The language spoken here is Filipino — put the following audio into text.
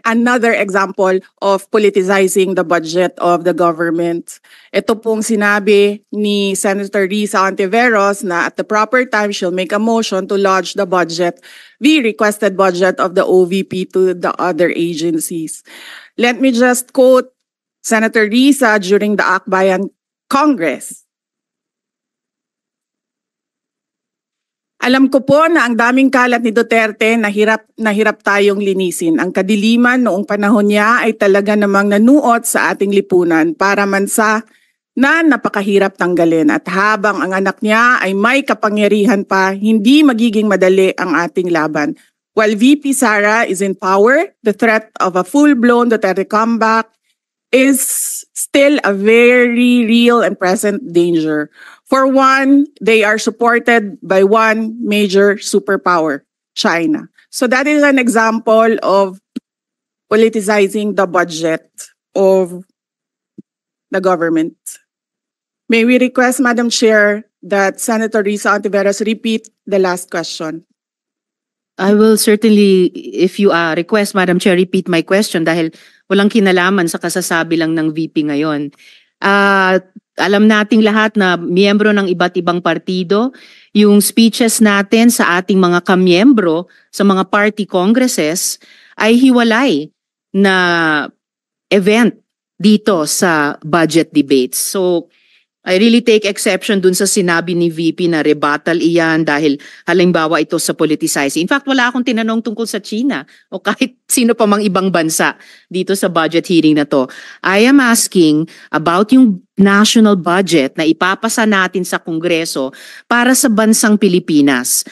another example of politicizing the budget of the government. Ito pong sinabi ni Senator Risa Ontiveros na at the proper time she'll make a motion to lodge the budget, the requested budget of the OVP to the other agencies. Let me just quote Senator Risa during the Akbayan Congress. Alam ko po na ang daming kalat ni Duterte na hirap tayong linisin. Ang kadiliman noong panahon niya ay talaga namang nanuot sa ating lipunan para mansa na napakahirap tanggalin. At habang ang anak niya ay may kapangyarihan pa, hindi magiging madali ang ating laban. While VP Sara is in power, the threat of a full-blown Duterte comeback is still a very real and present danger. For one, they are supported by one major superpower, China. So that is an example of politicizing the budget of the government. May we request, Madam Chair, that Senator Risa Ontiveros repeat the last question. I will certainly, if you request, Madam Chair, repeat my question dahil walang kinalaman sa kasasabi lang ng VP ngayon. Alam nating lahat na miyembro ng iba't ibang partido, yung speeches natin sa ating mga kamiyembro sa mga party congresses ay hiwalay na event dito sa budget debates. So I really take exception dun sa sinabi ni VP na rebuttal iyan dahil halimbawa ito sa politicizing. In fact, wala akong tinanong tungkol sa China o kahit sino pa mang ibang bansa dito sa budget hearing na to. I am asking about yung national budget na ipapasa natin sa Kongreso para sa bansang Pilipinas.